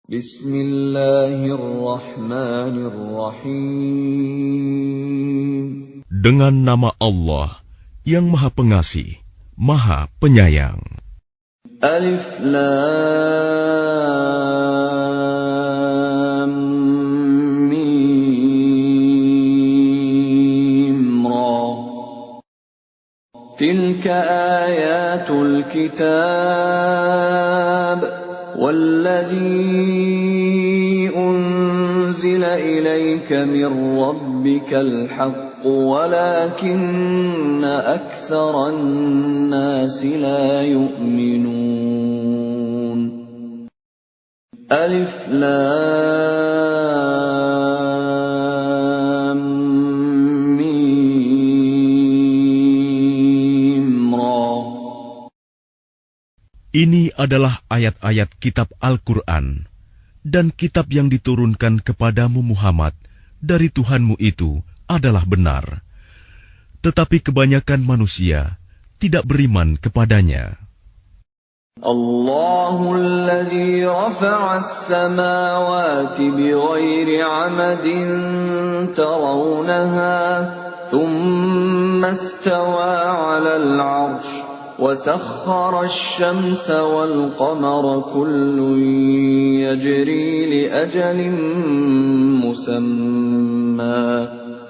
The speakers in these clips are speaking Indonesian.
Bismillahirrahmanirrahim. Dengan nama Allah yang Maha Pengasih, Maha Penyayang. Alif Lam Mim Ra. Tilka ayatul kitab والذي أنزل إليك من ربك الحق ولكن أكثر الناس لا يؤمنون ألف لام ميم را. Ini adalah ayat-ayat kitab Al-Quran, dan kitab yang diturunkan kepadamu Muhammad dari Tuhanmu itu adalah benar. Tetapi kebanyakan manusia tidak beriman kepadanya. Allahul ladzi rafa'a as-samawati bighairi 'amadin tarawnaha, thumma istawa 'alal 'arsy. وسخر الشمس والقمر كل يجري لأجل مسمى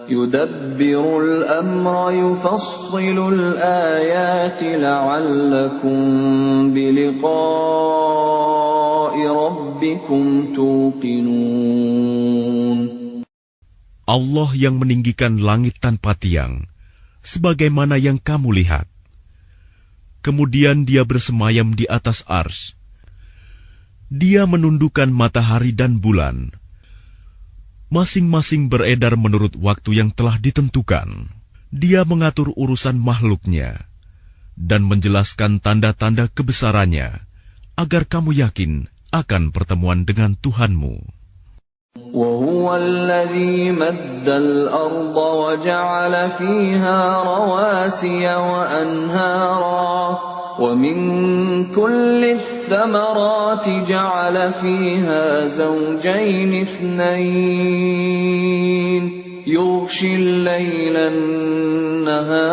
يدبر الأمر يفصل الآيات لعلكم بلقاء ربكم توقنون. Allah yang meninggikan langit tanpa tiang, sebagaimana yang kamu lihat. Kemudian dia bersemayam di atas ars. Dia menundukkan matahari dan bulan. Masing-masing beredar menurut waktu yang telah ditentukan. Dia mengatur urusan makhluknya dan menjelaskan tanda-tanda kebesarannya agar kamu yakin akan pertemuan dengan Tuhanmu. وَهُوَ الَّذِي مَدَّ الْأَرْضَ وَجَعَلَ فِيهَا رَوَاسِيَ وَأَنْهَارًا وَمِنْ كُلِّ الثَّمَرَاتِ جَعَلَ فِيهَا زَوْجَيْنِ اثْنَيْنِ يُغْشِي اللَّيْلَ النَّهَارَ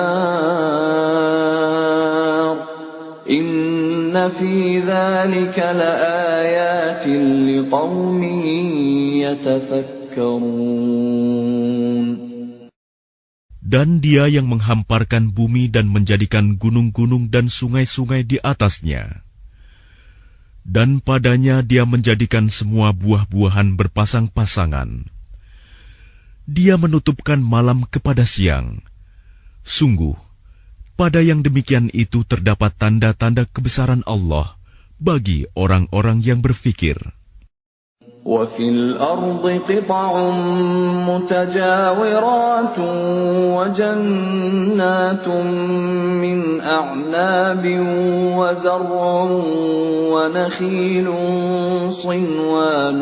إِنَّ فِي ذَلِكَ لَآيَاتٍ لِقَوْمٍ يَتَفَكَّرُونَ. Dan dia yang menghamparkan bumi dan menjadikan gunung-gunung dan sungai-sungai di atasnya. Dan padanya dia menjadikan semua buah-buahan berpasang-pasangan. Dia menutupkan malam kepada siang. Sungguh, pada yang demikian itu terdapat tanda-tanda kebesaran Allah bagi orang-orang yang berfikir. وَفِي الْأَرْضِ قِطَعٌ مُتَجَاوِرَاتٌ وَجَنَّاتٌ مِّنْ أَعْنَابٍ وَزَرْعٌ وَنَخِيلٌ صِنْوَانٌ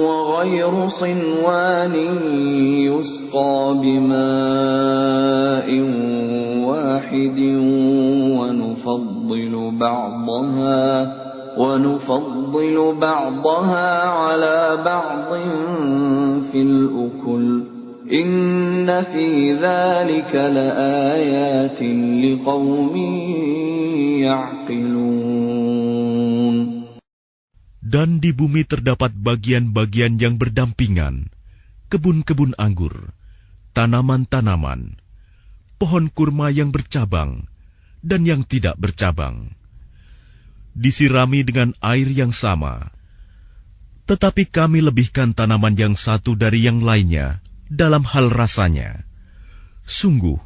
وَغَيْرُ صِنْوَانٍ يُسْقَى بِمَاءٍ واحد ونفضل بعضها على بعض في الأكل إن في ذلك لآيات لقوم يعقلون. Dan di bumi terdapat bagian-bagian yang berdampingan, kebun-kebun anggur, tanaman-tanaman, pohon kurma yang bercabang dan yang tidak bercabang, disirami dengan air yang sama. Tetapi kami lebihkan tanaman yang satu dari yang lainnya dalam hal rasanya. Sungguh,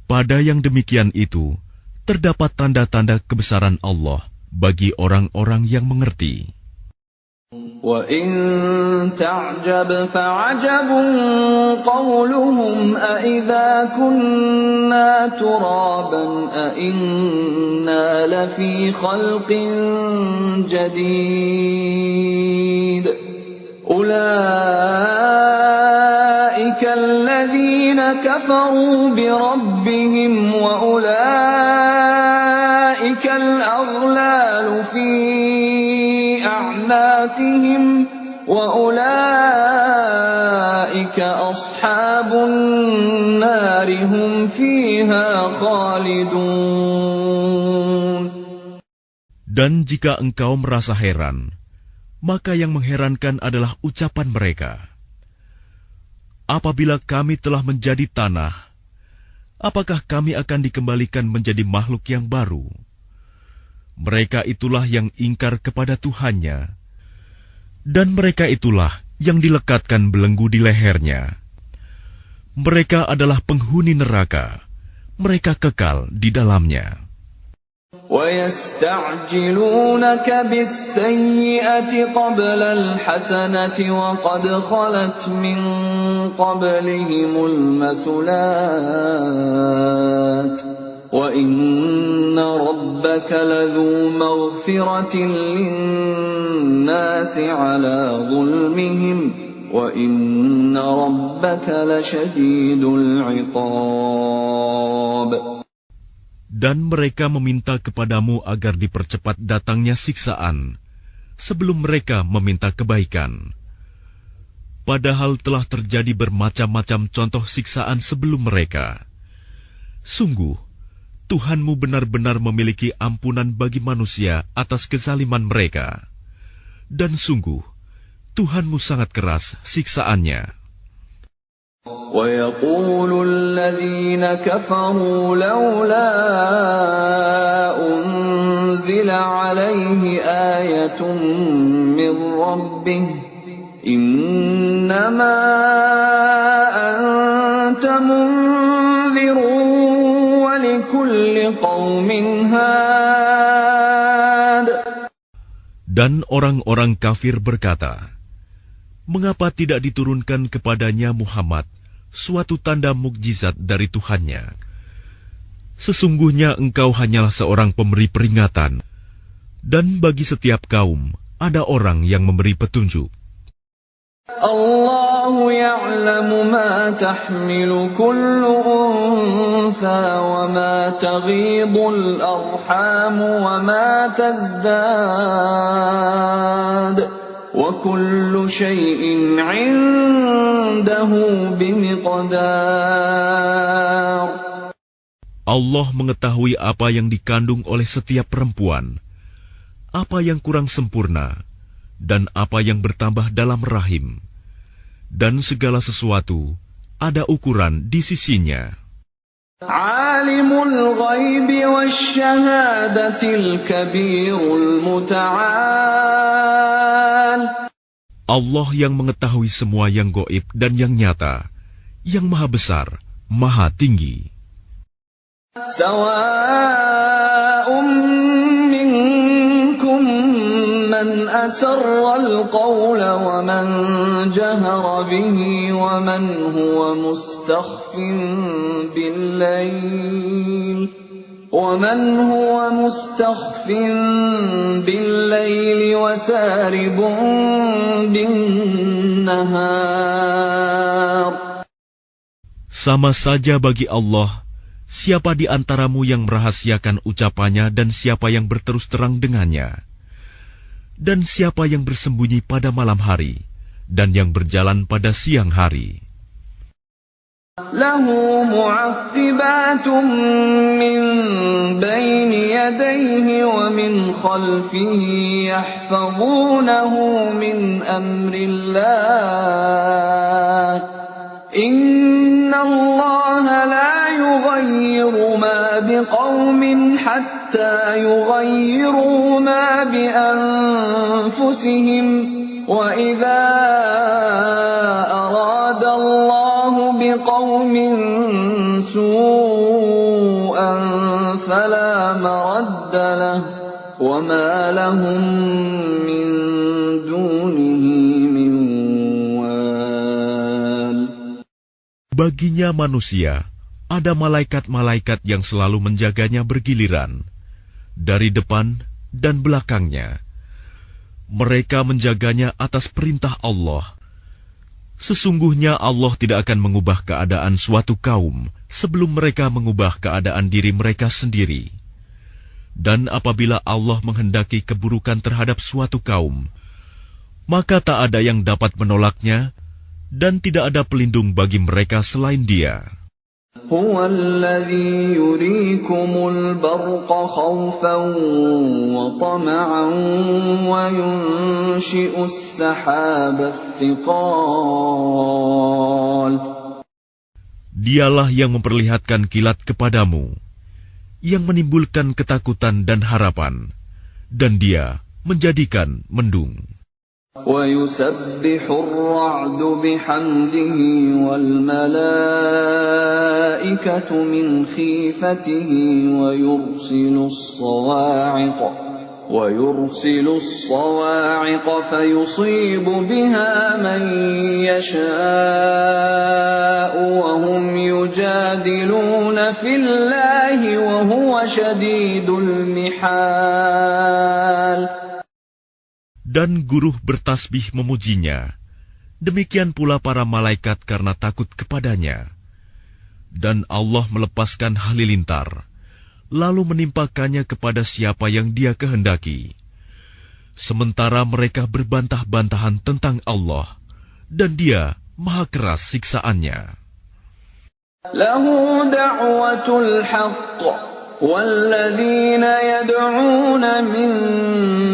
pada yang demikian itu terdapat tanda-tanda kebesaran Allah bagi orang-orang yang mengerti. وَإِن تَعْجَبْ فَعَجَبٌ قَوْلُهُمْ أَإِذَا كُنَّا تُرَابًا أَإِنَّا لَفِي خَلْقٍ جَدِيدٍ أُولَئِكَ الَّذِينَ كَفَرُوا بِرَبِّهِمْ وَأُولَئِكَ في أعناقهم وأولئك أصحاب النار هم فيها خالدون. Dan jika engkau merasa heran, maka yang mengherankan adalah ucapan mereka. Apabila kami telah menjadi tanah, apakah kami akan dikembalikan menjadi makhluk yang baru? Mereka itulah yang ingkar kepada Tuhannya, dan mereka itulah yang dilekatkan belenggu di lehernya. Mereka adalah penghuni neraka, mereka kekal di dalamnya. وَيَسْتَعْجِلُونَكَ بِالسَّيِّئَةِ قَبْلَ الْحَسَنَةِ وَقَدْ خَلَتْ مِنْ قَبْلِهِمُ الْمَثُلَاتُ وَإِنَّ رَبَّكَ لَذُو مَغْفِرَةٍ لِلنَّاسِ عَلَى ظُلْمِهِمْ وَإِنَّ رَبَّكَ لَشَدِيدُ الْعِقَابِ. Dan mereka meminta kepadamu agar dipercepat datangnya siksaan, sebelum mereka meminta kebaikan. Padahal telah terjadi bermacam-macam contoh siksaan sebelum mereka. Sungguh, Tuhanmu benar-benar memiliki ampunan bagi manusia atas kezaliman mereka. Dan sungguh, Tuhanmu sangat keras siksaannya. وَيَقُولُ الَّذِينَ كَفَرُوا لَوْلَا أُنْزِلَ عَلَيْهِ آيَةٌ مِّن رَّبِّهِ إِنَّمَا أَنْتَ مُنذِرٌ وَلِكُلِّ قَوْمٍ هَادٍ. Dan orang-orang kafir berkata, mengapa tidak diturunkan kepadanya Muhammad suatu tanda mukjizat dari Tuhannya? Sesungguhnya engkau hanyalah seorang pemberi peringatan, dan bagi setiap kaum ada orang yang memberi petunjuk. Allahu ya'lamu ma tahmilu kullu untha wa ma taghidul arham wa ma tazdad. وَكُلُّ شَيْءٍ عِندَهُ بِمِقْدَارٍ. Allah mengetahui apa yang dikandung oleh setiap perempuan, apa yang kurang sempurna, dan apa yang bertambah dalam rahim. Dan segala sesuatu ada ukuran di sisinya. Alimul ghaibi wasyahadatil kabirul muta'al. Allah yang mengetahui semua yang gaib dan yang nyata, yang maha besar, maha tinggi. Sawa'un minkum man asarra al-qawla wa man jahara bihi wa man huwa mustakhfin bil-layl وَمَنْ هُوَ مُسْتَخْفٍ بِاللَّيْلِ وَسَارِبٌ بِالنَّهَارِ. Sama saja bagi Allah, siapa di antaramu yang merahasiakan ucapannya dan siapa yang berterus terang dengannya, dan siapa yang bersembunyi pada malam hari dan yang berjalan pada siang hari. له معقبات من بين يديه ومن خلفه يحفظونه من أمر الله إن الله لا يغير ما بقوم حتى يغيروا ما بأنفسهم وإذا أراد الله بقوم سوءا فلا مرد له وما لهم من دونه من وال. Baginya manusia ada malaikat-malaikat yang selalu menjaganya bergiliran dari depan dan belakangnya. Mereka menjaganya atas perintah Allah. Sesungguhnya Allah tidak akan mengubah keadaan suatu kaum sebelum mereka mengubah keadaan diri mereka sendiri. Dan apabila Allah menghendaki keburukan terhadap suatu kaum, maka tak ada yang dapat menolaknya, dan tidak ada pelindung bagi mereka selain Dia. هو الذي يريكم البرق خوفا وطمعا وينشئ السحاب الثقال. Dialah yang memperlihatkan kilat kepadamu, yang menimbulkan ketakutan dan harapan, dan Dia menjadikan mendung. وَيُسَبِّحُ الرَّعْدُ بِحَمْدِهِ وَالْمَلَائِكَةُ مِنْ خِيفَتِهِ وَيُرْسِلُ الصَّوَاعِقَ فَيُصِيبُ بِهَا مَنْ يَشَاءُ وَهُمْ يُجَادِلُونَ فِي اللَّهِ وَهُوَ شَدِيدُ الْمِحَالِ. Dan guruh bertasbih memujinya, demikian pula para malaikat karena takut kepadanya. Dan Allah melepaskan halilintar, lalu menimpakannya kepada siapa yang Dia kehendaki. Sementara mereka berbantah-bantahan tentang Allah, dan Dia maha keras siksaannya. Lahu da'watul haqq والذين يدعون من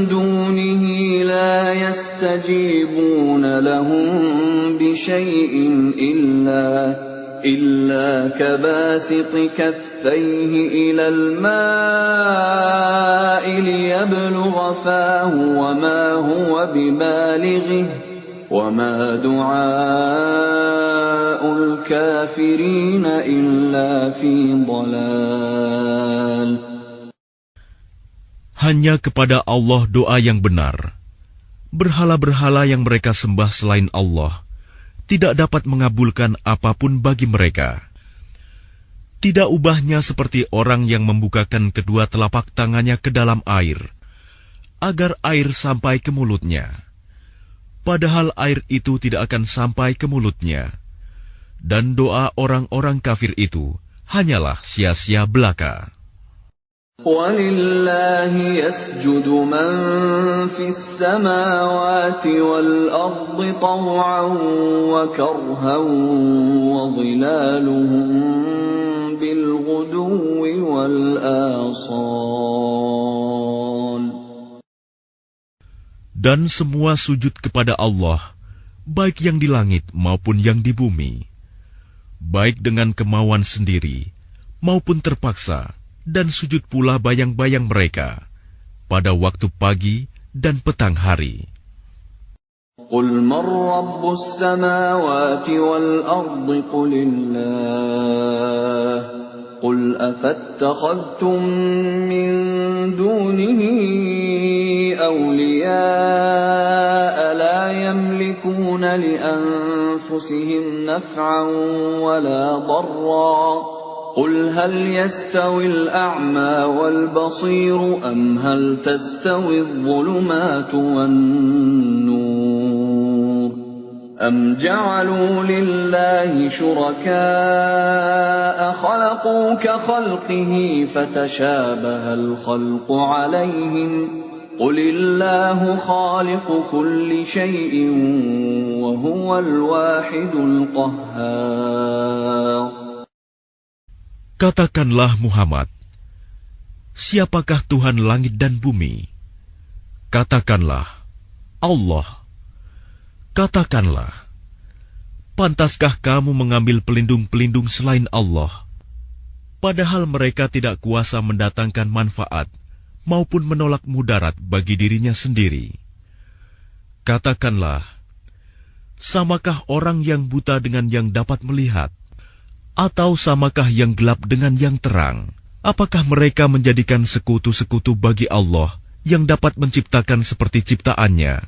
دونه لا يستجيبون لهم بشيء إلا كباسط كفيه إلى الماء ليبلغ فاه وما هو ببالغه وما دعاء الكافرين إلا في ضلال. Hanya kepada Allah doa yang benar. Berhala-berhala yang mereka sembah selain Allah tidak dapat mengabulkan apapun bagi mereka. Tidak ubahnya seperti orang yang membukakan kedua telapak tangannya ke dalam air, agar air sampai ke mulutnya. Padahal air itu tidak akan sampai ke mulutnya. Dan doa orang-orang kafir itu hanyalah sia-sia belaka. وَلِلَّهِ يَسْجُدُ مَن فِي السَّمَاوَاتِ وَالْأَرْضِ طَوْعًا وَكَرْهًا وَظِلَالُهُم بِالْغُدُوِّ وَالْآصَالِ. Dan semua sujud kepada Allah, baik yang di langit maupun yang di bumi, baik dengan kemauan sendiri maupun terpaksa, dan sujud pula bayang-bayang mereka pada waktu pagi dan petang hari. قُلْ مَنْ رَبُّ السَّمَاوَاتِ وَالْأَرْضِ قُلِ اللَّهُ قُلْ أَفَاتَّخَذْتُم مِّن دُونِهِ أَوْلِيَاءَ لَا يَمْلِكُونَ لِأَنفُسِهِمْ نَفْعًا وَلَا ضَرًّا قُلْ هَلْ يَسْتَوِي الْأَعْمَى وَالْبَصِيرُ أَمْ هَلْ تَسْتَوِي الظُّلُمَاتُ وَالنُّورُ أَمْ جَعَلُوا لِلَّهِ شُرَكَاءَ خَلَقُوا كَخَلْقِهِ فَتَشَابَهَ الْخَلْقُ عَلَيْهِمْ قُلِ اللَّهُ خَالِقُ كُلِّ شَيْءٍ وَهُوَ الْوَاحِدُ الْقَهَّارُ. Katakanlah Muhammad, siapakah Tuhan langit dan bumi? Katakanlah, Allah. Katakanlah, pantaskah kamu mengambil pelindung-pelindung selain Allah, padahal mereka tidak kuasa mendatangkan manfaat maupun menolak mudarat bagi dirinya sendiri? Katakanlah, samakah orang yang buta dengan yang dapat melihat? Atau samakah yang gelap dengan yang terang? Apakah mereka menjadikan sekutu-sekutu bagi Allah yang dapat menciptakan seperti ciptaannya?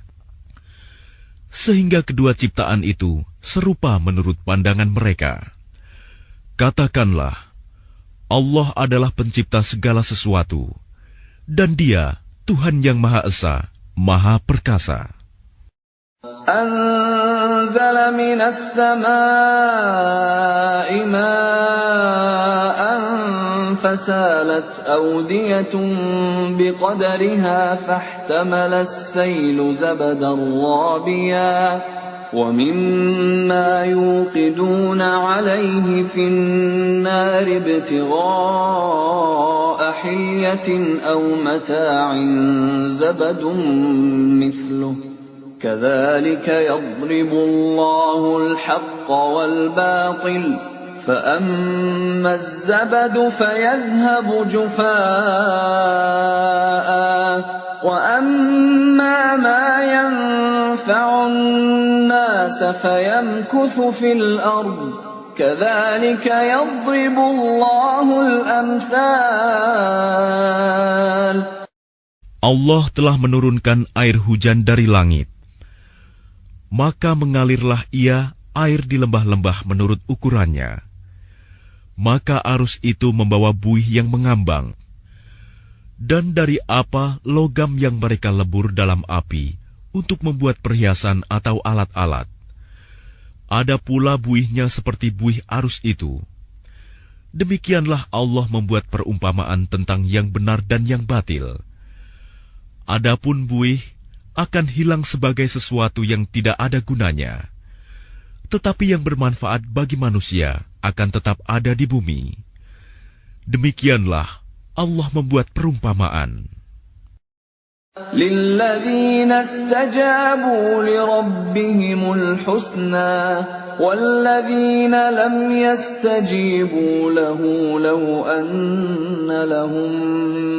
Sehingga kedua ciptaan itu serupa menurut pandangan mereka. Katakanlah, Allah adalah pencipta segala sesuatu, dan Dia Tuhan yang Maha Esa, Maha Perkasa. أنزل من السماء ماء فسالت أودية بقدرها فاحتمل السيل زبدا رابيا ومما يوقدون عليه في النار ابتغاء حلية أو متاع زبد مثله كذلك يضرب الله الحق والباطل فأما الزبد فيذهب جفاء وأما ما ينفع الناس فيمكث في الأرض كذلك يضرب الله الأمثال. Allah telah menurunkan air hujan dari langit. Maka mengalirlah ia air di lembah-lembah menurut ukurannya. Maka arus itu membawa buih yang mengambang. Dan dari apa logam yang mereka lebur dalam api untuk membuat perhiasan atau alat-alat. Ada pula buihnya seperti buih arus itu. Demikianlah Allah membuat perumpamaan tentang yang benar dan yang batil. Adapun buih akan hilang sebagai sesuatu yang tidak ada gunanya. Tetapi yang bermanfaat bagi manusia akan tetap ada di bumi. Demikianlah Allah membuat perumpamaan. لِلَّذِينَ اسْتَجَابُوا لِرَبِّهِمُ الْحُسْنَى وَالَّذِينَ لَمْ يَسْتَجِيبُوا لَهُ لَوْ أَنَّ لَهُم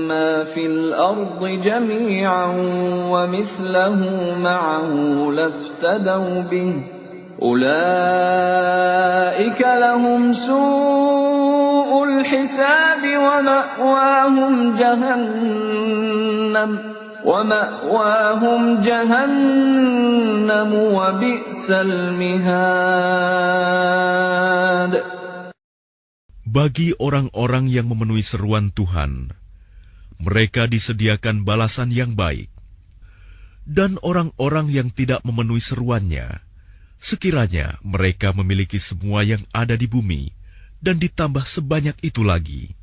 مَّا فِي الْأَرْضِ جَمِيعًا وَمِثْلَهُ مَعَهُ لَافْتَدَوْا بِهِ أُولَئِكَ لَهُمْ سُوءُ الْحِسَابِ وَمَأْوَاهُمْ جَهَنَّمُ وَبِئْسَ الْمِهَادُ. Bagi orang-orang yang memenuhi seruan Tuhan, mereka disediakan balasan yang baik. Dan orang-orang yang tidak memenuhi seruannya, sekiranya mereka memiliki semua yang ada di bumi, dan ditambah sebanyak itu lagi,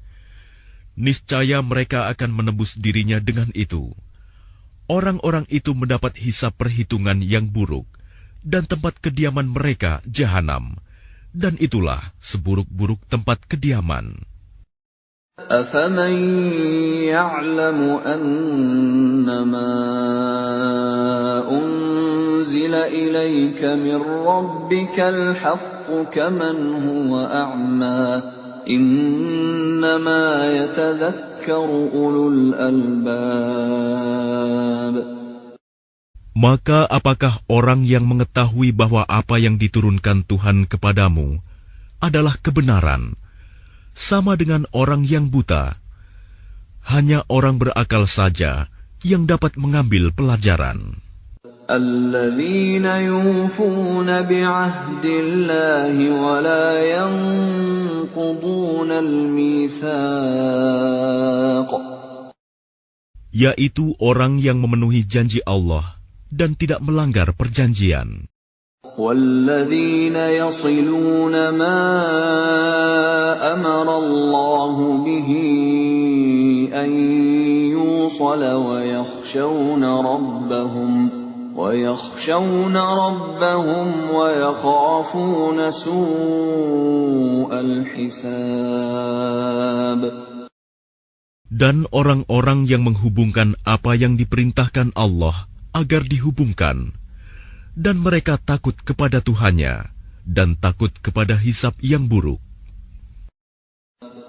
niscaya mereka akan menembus dirinya dengan itu. Orang-orang itu mendapat hisab perhitungan yang buruk, dan tempat kediaman mereka jahanam, dan itulah seburuk-buruk tempat kediaman. أَفَمَن يَعْلَمُ أَنَّمَا أُنزِلَ إِلَيْكَ مِن رَّبِّكَ الْحَقُّ كَمَنْ هُوَ أَعْمَىٰ إِنَّمَا يَتَذَكَّرُ أُولُو الْأَلْبَابِ. Maka apakah orang yang mengetahui bahwa apa yang diturunkan Tuhan kepadamu adalah kebenaran, sama dengan orang yang buta? Hanya orang berakal saja yang dapat mengambil pelajaran. الَّذِينَ يُوفُونَ بِعَهْدِ اللَّهِ وَلَا يَنقُضُونَ الْمِيثَاقَ. Yaitu orang yang memenuhi janji Allah dan tidak melanggar perjanjian. وَالَّذِينَ يَصِلُونَ مَا أَمَرَ اللَّهُ بِهِ أَن يُوصَلَ وَيَخْشَوْنَ رَبَّهُمْ وَيَخَافُونَ سُوءَ الْحِسَابِ. Dan orang-orang yang menghubungkan apa yang diperintahkan Allah agar dihubungkan, dan mereka takut kepada Tuhannya dan takut kepada hisab yang buruk.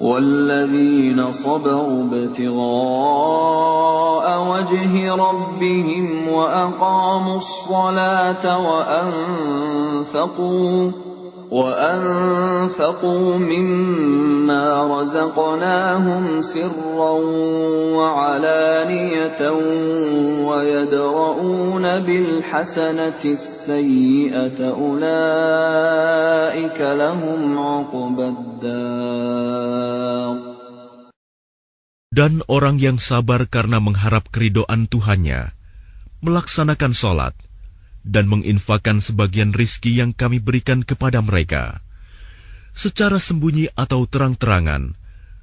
وَالَّذِينَ صَبَرُوا ابْتِغَاءَ وَجْهِ رَبِّهِمْ وَأَقَامُوا الصَّلَاةَ وَأَنفَقُوا مِمَّا رَزَقْنَاهُمْ سِرًّا وَعَلَانِيَةً وَيَدْرَءُونَ بِالْحَسَنَةِ السَّيِّئَةَ أُولَئِكَ لَهُمْ عُقْبَى الدَّارِ. Dan orang yang sabar karena mengharap keridhaan Tuhannya, melaksanakan sholat, dan menginfakkan sebagian rizki yang kami berikan kepada mereka, secara sembunyi atau terang-terangan,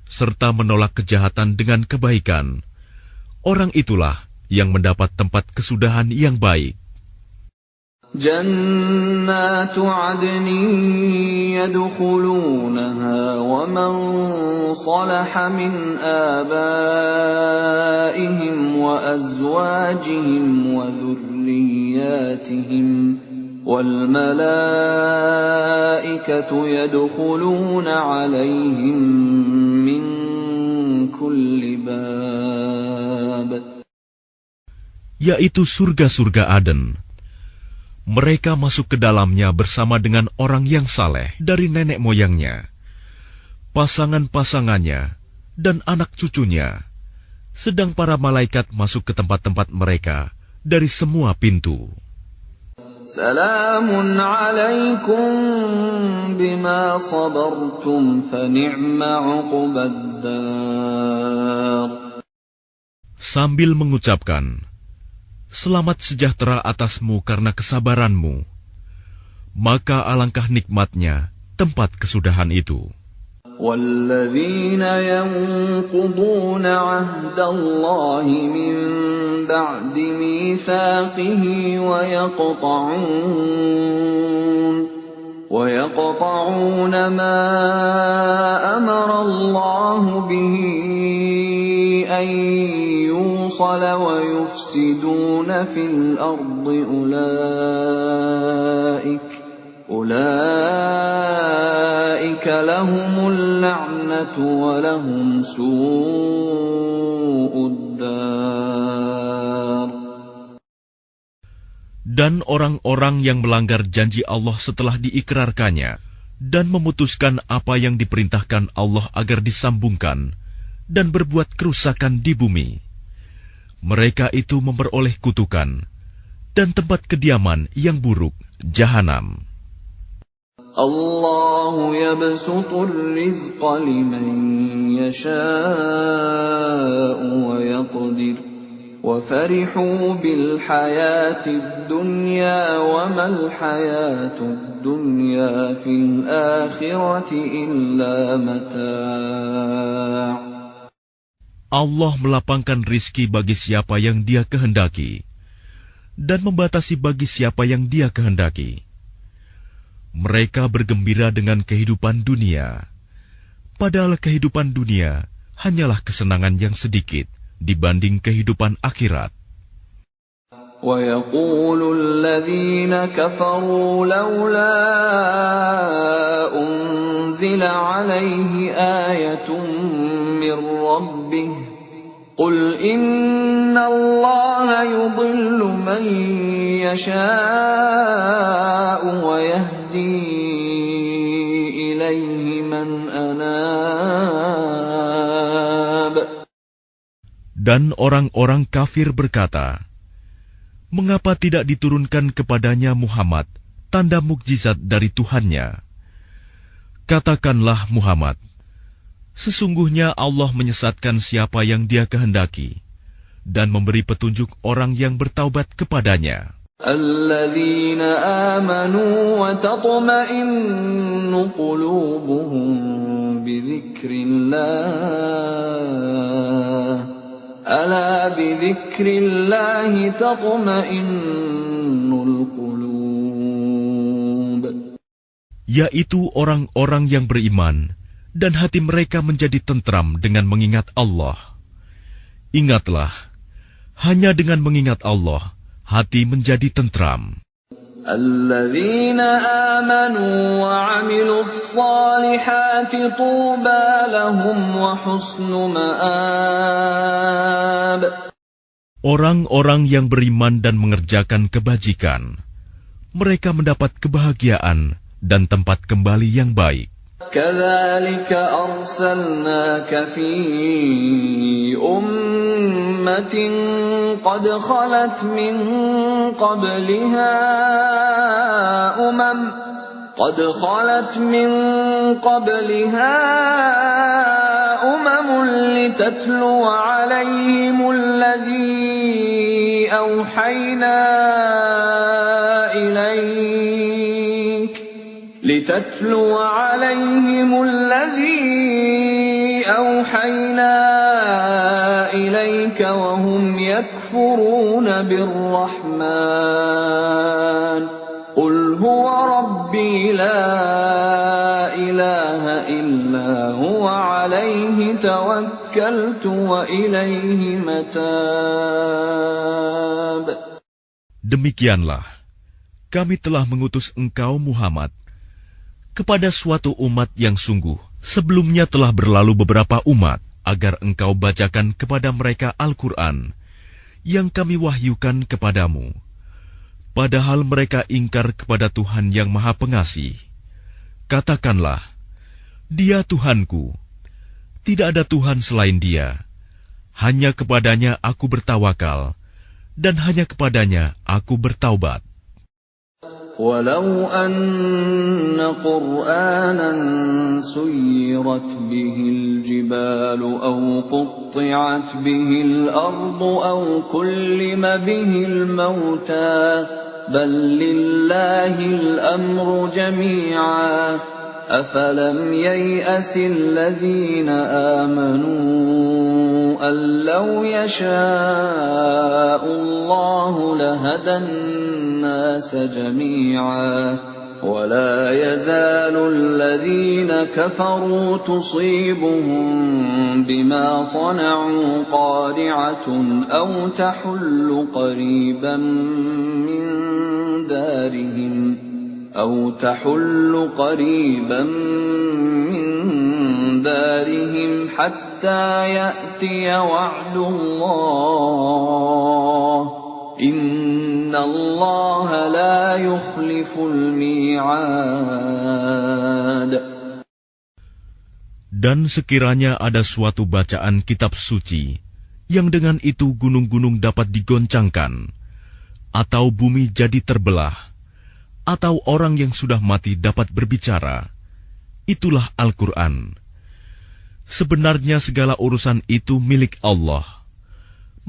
serta menolak kejahatan dengan kebaikan, orang itulah yang mendapat tempat kesudahan yang baik. جنات عدن يدخلونها ومن صلح من آبائهم وأزواجهم وذرياتهم والملائكة يدخلون عليهم من كل باب. Yaitu surga-surga Aden. Mereka masuk ke dalamnya bersama dengan orang yang saleh dari nenek moyangnya, pasangan-pasangannya, dan anak cucunya. Sedang para malaikat masuk ke tempat-tempat mereka dari semua pintu. Salamun alaikum bima sabartum fani'ma uqbaddar. Sambil mengucapkan, selamat sejahtera atasmu karena kesabaranmu, maka alangkah nikmatnya tempat kesudahan itu. وَالَّذِينَ يَنقُضُونَ عَهْدَ اللَّهِ مِن بَعْدِ مِيثَاقِهِ وَيَقْطَعُونَ مَا أَمَرَ اللَّهُ بِهِ أَن يُوصَلَ وَيُفْسِدُونَ فِي الْأَرْضِ أُولَئِكَ لَهُمُ اللَّعْنَةُ وَلَهُمْ سُوءُ الدَّارِ. Dan orang-orang yang melanggar janji Allah setelah diikrarkannya dan memutuskan apa yang diperintahkan Allah agar disambungkan dan berbuat kerusakan di bumi, mereka itu memperoleh kutukan dan tempat kediaman yang buruk, Jahanam. Allahu yabsutu ar-rizqa liman yasha'u wa yaqdir wa farihu bil hayatid dunya wa mal hayatud dunya fil akhirati illa mata'. Allah melapangkan rizki bagi siapa yang Dia kehendaki dan membatasi bagi siapa yang Dia kehendaki. Mereka bergembira dengan kehidupan dunia, padahal kehidupan dunia hanyalah kesenangan yang sedikit dibanding kehidupan akhirat. وَيَقُولُ الَّذِينَ كَفَرُوا لَوْلَا أُنزِلَ عَلَيْهِ آيَةٌ مِّن رَّبِّهِ قُلْ إِنَّ اللَّهَ يُضِلُّ مَن يَشَاءُ وَيَهْدِي إِلَيْهِ مَنْ أَنَابَ. Dan orang-orang kafir berkata, mengapa tidak diturunkan kepadanya Muhammad tanda mukjizat dari Tuhannya? Katakanlah Muhammad, sesungguhnya Allah menyesatkan siapa yang Dia kehendaki dan memberi petunjuk orang yang bertaubat kepadanya. الَّذِينَ آمَنُوا وَتَطْمَئِنُّ قُلُوبُهُم بِذِكْرِ اللَّهِ أَلَا بِذِكْرِ اللَّهِ تَطْمَئِنُّ الْقُلُوبُ. Yaitu orang-orang yang beriman dan hati mereka menjadi tentram dengan mengingat Allah. Ingatlah, hanya dengan mengingat Allah, hati menjadi tentram. الَّذِينَ آمَنُوا وَعَمِلُوا الصَّالِحَاتِ طُوبَى لَهُمْ وَحُسْنُ مَآبٍ. Orang-orang yang beriman dan mengerjakan kebajikan, mereka mendapat kebahagiaan dan tempat kembali yang baik. كَذَلِكَ أَرْسَلْنَاكَ فِي أُمَّةٍ قَدْ خَلَتْ مِنْ قَبْلِهَا أُمَمٌ لِتَتْلُوَ عَلَيْهِمُ الَّذِي أوحينا إليك وهم يكفرون بالرحمن قل هو ربي لا إله إلا هو عليه توكلت وإليه متاب. Demikianlah, kami telah mengutus engkau Muhammad kepada suatu umat yang sungguh sebelumnya telah berlalu beberapa umat, agar engkau bacakan kepada mereka Al-Quran yang kami wahyukan kepadamu. Padahal mereka ingkar kepada Tuhan yang Maha Pengasih. Katakanlah, Dia Tuhanku, tidak ada Tuhan selain Dia. Hanya kepadanya aku bertawakal, dan hanya kepadanya aku bertaubat. ولو أن قرآنا سيرت به الجبال أو قطعت به الأرض أو كلم به الموتى بل لله الأمر جميعا أفلم ييأس الذين آمنوا أن لو يشاء الله لهدى الناس جميعا ولا يزال الذين كفروا تصيبهم بما صنعوا قارعة أو تحل قريبا من دارهم حتى يأتي وعد الله إن الله لا يخلف الميعاد. Dan sekiranya ada suatu bacaan kitab suci yang dengan itu gunung-gunung dapat digoncangkan, atau bumi jadi terbelah, atau orang yang sudah mati dapat berbicara, itulah Al-Quran. Sebenarnya segala urusan itu milik Allah.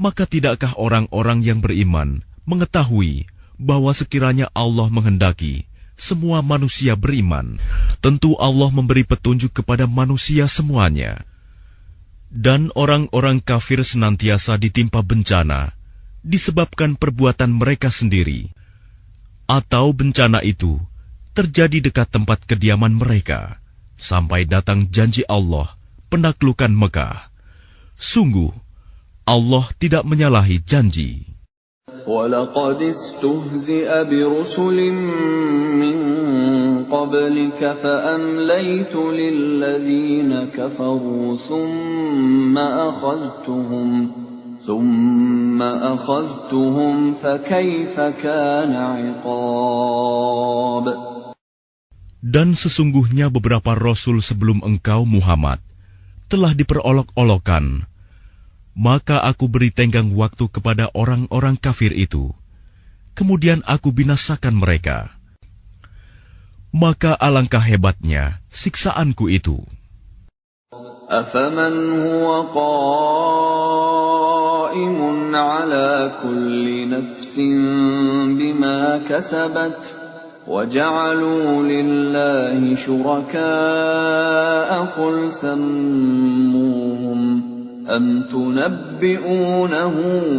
Maka tidakkah orang-orang yang beriman mengetahui bahwa sekiranya Allah menghendaki semua manusia beriman, tentu Allah memberi petunjuk kepada manusia semuanya. Dan orang-orang kafir senantiasa ditimpa bencana disebabkan perbuatan mereka sendiri, atau bencana itu terjadi dekat tempat kediaman mereka, sampai datang janji Allah penaklukan Mekah. Sungguh, Allah tidak menyalahi janji. وَلَقَدِ اسْتُهْزِئَ بِرُسُلٍ مِّن قَبْلِكَ فَأَمْلَيْتُ لِلَّذِينَ كَفَرُوا ثُمَّ أَخَذْتُهُمْ فَكَيْفَ كَانَ عِقَابِ. Dan sesungguhnya beberapa rasul sebelum engkau Muhammad telah diperolok-olokkan, maka aku beri tenggang waktu kepada orang-orang kafir itu, kemudian aku binasakan mereka. Maka alangkah hebatnya siksaanku itu. أَفَمَنْ هُوَ قَائِمٌ عَلَى كُلِّ نَفْسٍ بِمَا كَسَبَتْ وَجَعَلُوا لِلَّهِ شُرَكَاءَ قُلْ سَمُّوهُمْ أَمْ تُنَبِّئُونَهُ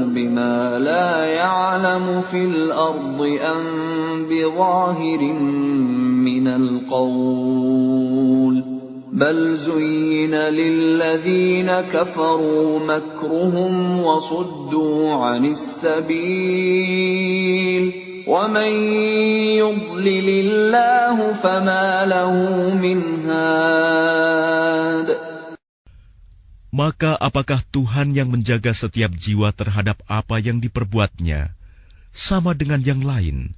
بِمَا لَا يَعْلَمُ فِي الْأَرْضِ أَمْ بِظَاهِرٍ مِّنَ الْقَوْلِ بَلْ زُيِّنَ لِلَّذِينَ كَفَرُوا مَكْرُهُمْ وَصُدُّوا عَنِ السَّبِيلِ وَمَن يُضْلِلِ اللَّهُ فَمَا لَهُ مِنْ هَادٍ. Maka apakah Tuhan yang menjaga setiap jiwa terhadap apa yang diperbuatnya sama dengan yang lain?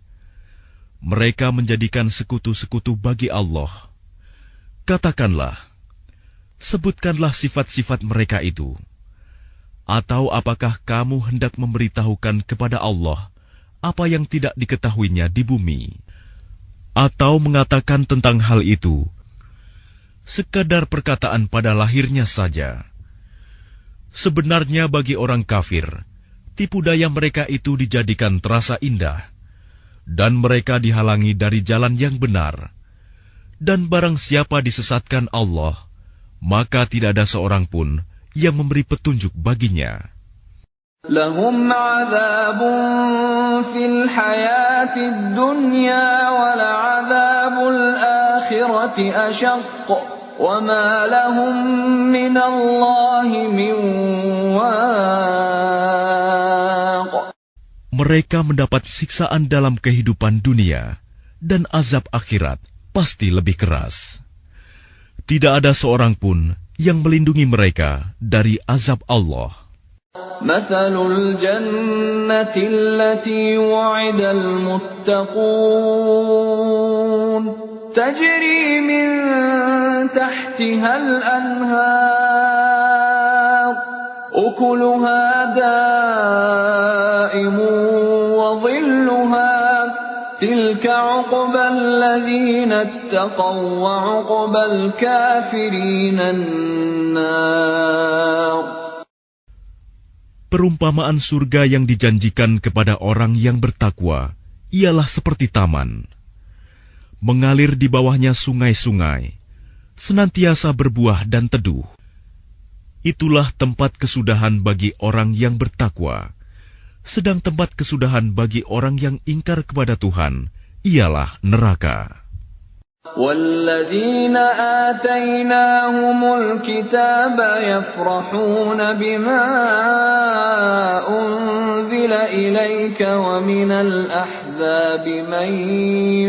Mereka menjadikan sekutu-sekutu bagi Allah. Katakanlah, sebutkanlah sifat-sifat mereka itu. Atau apakah kamu hendak memberitahukan kepada Allah apa yang tidak diketahuinya di bumi? Atau mengatakan tentang hal itu sekadar perkataan pada lahirnya saja? Sebenarnya bagi orang kafir, tipu daya mereka itu dijadikan terasa indah, dan mereka dihalangi dari jalan yang benar. Dan barang siapa disesatkan Allah, maka tidak ada seorang pun yang memberi petunjuk baginya. Lahum 'adzabun fil hayatid dunya wa la'adzabul akhirati ashaq wa ma lahum minallahi min waq. Mereka mendapat siksaan dalam kehidupan dunia, dan azab akhirat pasti lebih keras. Tidak ada seorang pun yang melindungi mereka dari azab Allah. Mathalul jannati allati wu'ida al-muttaqun tajri min tahtiha al-anhar ukuluha da'imun wa dhilluha tilka 'uqbal ladzina ittaqaw wa 'uqbal kafirina an-nar. Perumpamaan surga yang dijanjikan kepada orang yang bertakwa ialah seperti taman. Mengalir di bawahnya sungai-sungai, senantiasa berbuah dan teduh. Itulah tempat kesudahan bagi orang yang bertakwa. Sedang tempat kesudahan bagi orang yang ingkar kepada Tuhan ialah neraka. وَالَّذِينَ آتَيْنَاهُمُ الْكِتَابَ يَفْرَحُونَ بِمَا أُنْزِلَ إِلَيْكَ وَمِنَ الْأَحْزَابِ مَنْ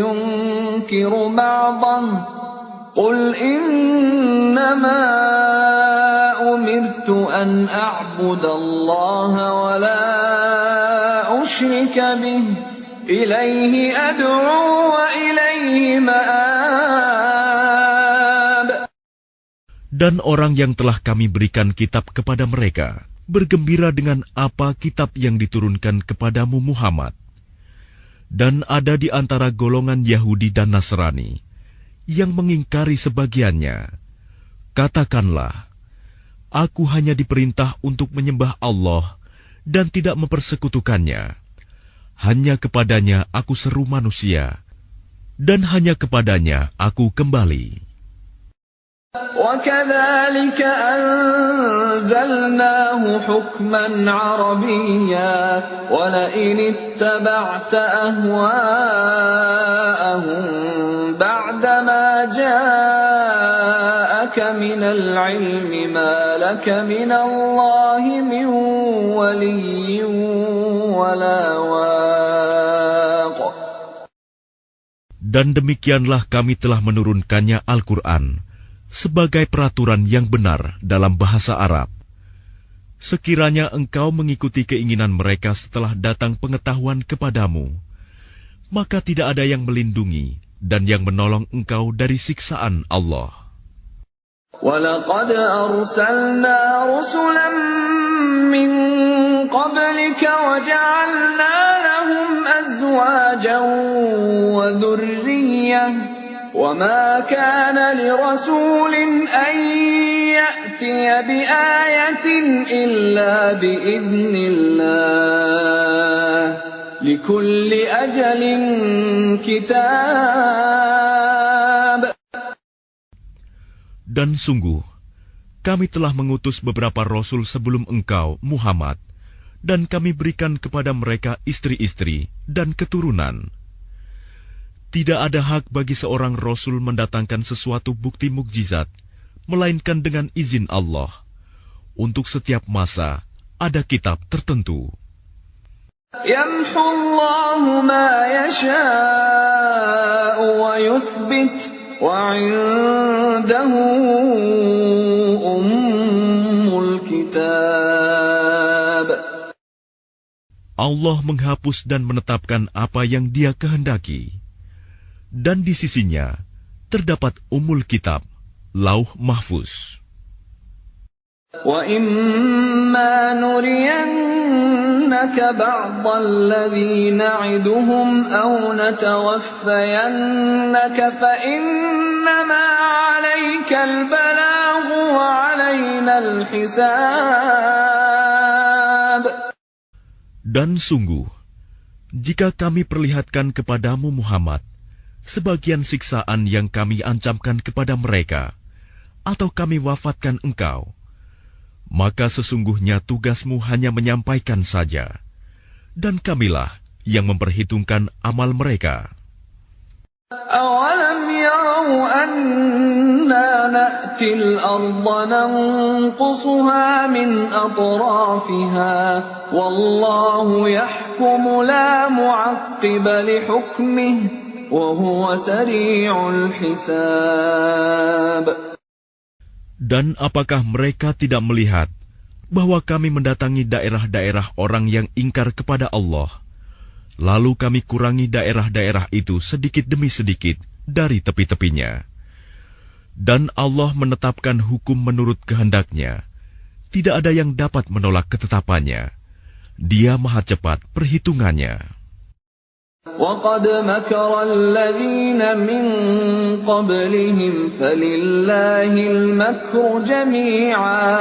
يُنْكِرُ بَعْضَهُ قُلْ إِنَّمَا أُمِرْتُ أَنْ أَعْبُدَ اللَّهَ وَلَا أُشْرِكَ بِهِ إِلَيْهِ أَدْعُو وَإِلَيْهِ مَآبِ. Dan orang yang telah kami berikan kitab kepada mereka bergembira dengan apa kitab yang diturunkan kepadamu Muhammad. Dan ada di antara golongan Yahudi dan Nasrani yang mengingkari sebagiannya. Katakanlah, aku hanya diperintah untuk menyembah Allah dan tidak mempersekutukannya. Hanya kepadanya aku seru manusia, dan hanya kepadanya aku kembali. وَكَذَلِكَ أَنزَلْنَاهُ حُكْمًا عَرَبِيًّا وَلَئِنِ اتَّبَعْتَ أَهْوَاءَهُمْ بَعْدَمَا جَاءَكَ مِنَ الْعِلْمِ مَا لَكَ مِنَ اللَّهِ مِنْ وَلِيٍّ وَلَا وَاقٍ. Dan demikianlah kami telah menurunkannya Al-Quran sebagai peraturan yang benar dalam bahasa Arab. Sekiranya engkau mengikuti keinginan mereka setelah datang pengetahuan kepadamu, maka tidak ada yang melindungi dan yang menolong engkau dari siksaan Allah. وَلَقَدْ أَرْسَلْنَا رُسُلًا مِّن قَبْلِكَ وَجَعَلْنَا لَهُمْ أَزْوَاجًا وَذُرِّيَّةً وَمَا كَانَ لِرَسُولٍ أَن يَأْتِيَ بِآيَةٍ إِلَّا بِإِذْنِ اللَّهِ لِكُلِّ أَجَلٍ كِتَابٌ. Dan sungguh, kami telah mengutus beberapa rasul sebelum engkau, Muhammad, dan kami berikan kepada mereka istri-istri dan keturunan. Tidak ada hak bagi seorang rasul mendatangkan sesuatu bukti mukjizat, melainkan dengan izin Allah. Untuk setiap masa, ada kitab tertentu. يَمْحُو اللَّهُ مَا يَشَاءُ وَيُثْبِتُ وَعِندَهُ أُمُّ الْكِتَابِ. Allah menghapus dan menetapkan apa yang Dia kehendaki. Dan di sisinya terdapat Ummul Kitab, Lauh Mahfuz. وَإِمَّا نُرِيَنَّكَ بَعْضَ الَّذِي نَعِدُهُمْ أَوْ نَتَوَفَّيَنَّكَ فَإِنَّمَا عَلَيْكَ الْبَلَاغُ وَعَلَيْنَا الْحِسَابُ. Dan sungguh, jika kami perlihatkan kepadamu Muhammad sebagian siksaan yang kami ancamkan kepada mereka, atau kami wafatkan engkau, maka sesungguhnya tugasmu hanya menyampaikan saja, dan kamilah yang memperhitungkan amal mereka. أَوَلَمْ يَرَوْا أَنَّا نَأْتِي الْأَرْضَ نَنقُصُهَا مِنْ أَطْرَافِهَا وَاللَّهُ يَحْكُمُ لَا مُعَقِّبَ لِحُكْمِهِ وَهُوَ سَرِيعُ الْحِسَابِ. Dan apakah mereka tidak melihat bahwa kami mendatangi daerah-daerah orang yang ingkar kepada Allah, lalu kami kurangi daerah-daerah itu sedikit demi sedikit dari tepi-tepinya. Dan Allah menetapkan hukum menurut kehendaknya. Tidak ada yang dapat menolak ketetapannya. Dia maha cepat perhitungannya. وَقَدْ مَكَرَ الَّذِينَ مِنْ قَبْلِهِمْ فَلِلَّهِ الْمَكْرُ جَمِيعًا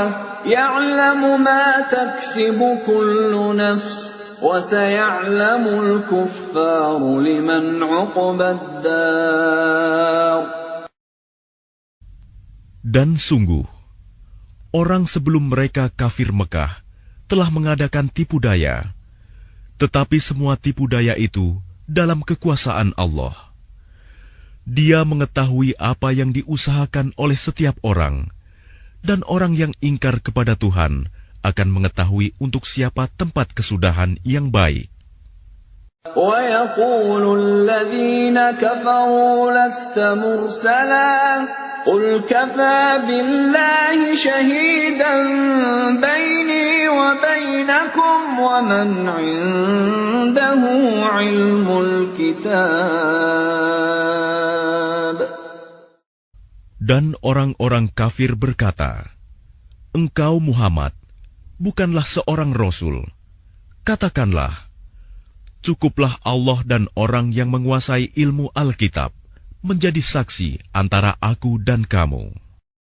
يَعْلَمُ مَا تَكْسِبُ كُلُّ نَفْسٍ وَسَيَعْلَمُ الْكُفَّارُ لِمَنْ عُقْبَى الدَّارِ. Dan sungguh, orang sebelum mereka kafir Mekah telah mengadakan tipu daya, tetapi semua tipu daya itu dalam kekuasaan Allah. Dia mengetahui apa yang diusahakan oleh setiap orang, dan orang yang ingkar kepada Tuhan akan mengetahui untuk siapa tempat kesudahan yang baik. وَيَقُولُ الَّذِينَ كَفَرُوا لَسْتَ مُرْسَلًا قُلْ كَفَى بِاللَّهِ شَهِيدًا بَيْنِي وَبَيْنَكُمْ وَمَنْ عِندَهُ عِلْمُ الْكِتَابِ. Dan orang-orang kafir berkata, "Engkau Muhammad bukanlah seorang rasul." Katakanlah, cukuplah Allah dan orang yang menguasai ilmu Alkitab menjadi saksi antara aku dan kamu.